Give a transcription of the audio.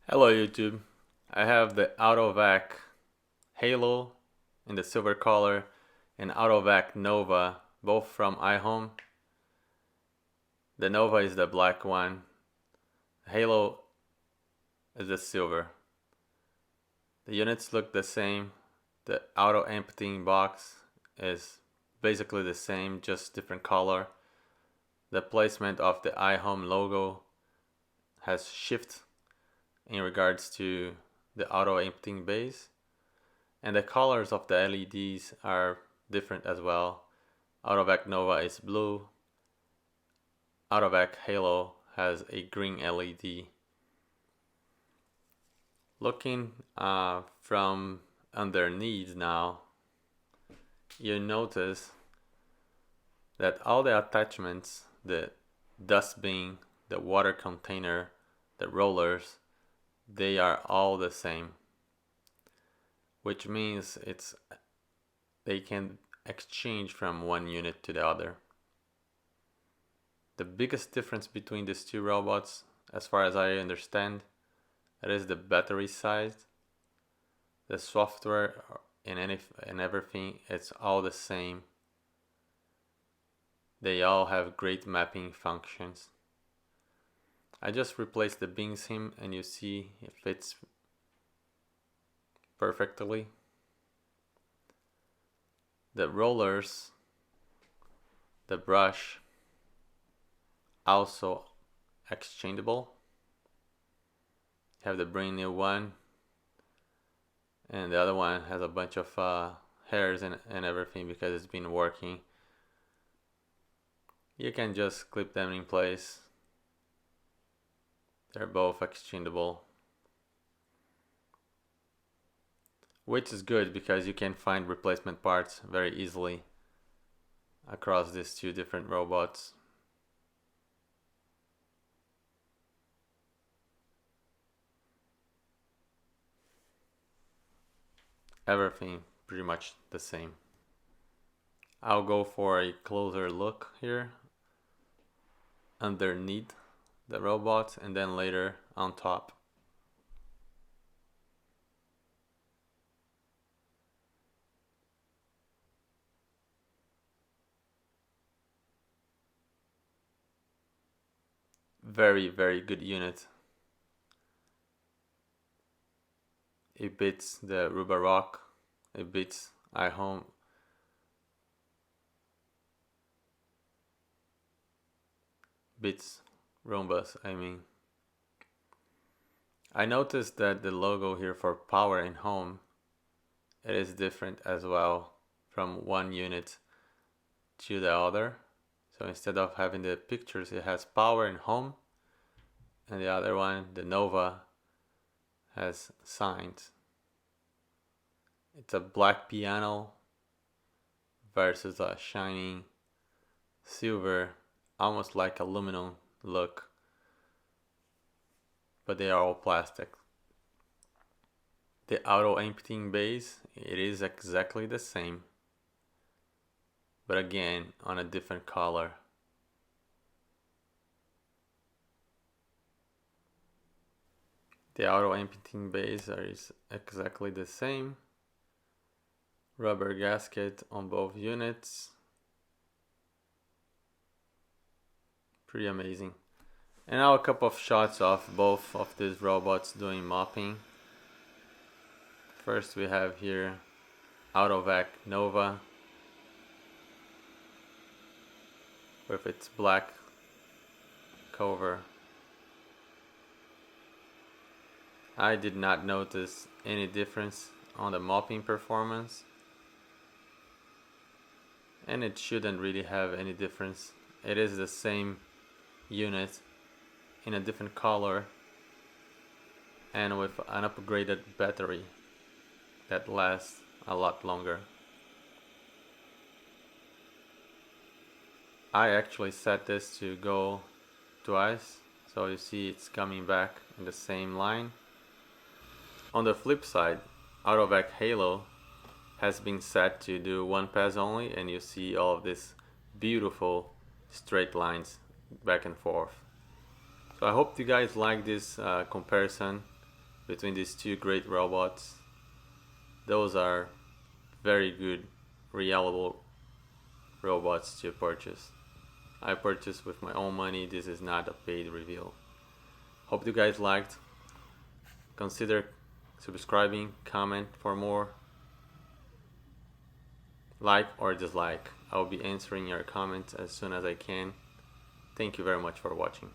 Hello YouTube. I have the Autovac Halo in the silver color and Autovac Nova, both from iHome. The Nova is the black one. Halo is the silver. The units look the same. The auto emptying box is basically the same, just different color. The placement of the iHome logo has shifted in regards to the auto emptying base. And the colors of the LEDs are different as well. Autovac Nova is blue. Autovac Halo has a green LED. Looking from underneath now, you notice that all the attachments, the dustbin, the water container, the rollers, they are all the same, which means they can exchange from one unit to the other. The biggest difference between these two robots, as far as I understand, it is the battery size. The software and everything, it's all the same. They all have great mapping functions. I just replaced the bin sim and you see it fits perfectly. The rollers, the brush, also exchangeable. You have the brand new one, and the other one has a bunch of hairs and everything because it's been working. You can just clip them in place. They're both exchangeable, which is good because you can find replacement parts very easily across these two different robots. Everything pretty much the same. I'll go for a closer look here underneath the robot and then later on top. Very, very good unit. It beats the Rock. It beats iHome. Beats Roombas, I mean. I noticed that the logo here for power and home, it is different as well from one unit to the other. So instead of having the pictures, it has power and home, and the other one, the Nova, has signs. It's a black piano versus a shining silver, almost like aluminum look, but they are all plastic. The auto emptying base, it is exactly the same, but again on a different color. The auto emptying base is exactly the same. Rubber gasket on both units. Pretty amazing. And now a couple of shots of both of these robots doing mopping. First we have here Autovac Nova with its black cover. I did not notice any difference on the mopping performance, and it shouldn't really have any difference. It is the same unit in a different color and with an upgraded battery that lasts a lot longer. I actually set this to go twice, so you see it's coming back in the same line. On the flip side, Autovac Halo has been set to do one pass only, and you see all of these beautiful straight lines back and forth. So I hope you guys like this comparison. between these two great robots. Those are very good, reliable robots to purchase. I purchased with my own money. This is not a paid review. Hope you guys liked. Consider subscribing, comment for more, like or dislike. I'll be answering your comments as soon as I can. Thank you very much for watching.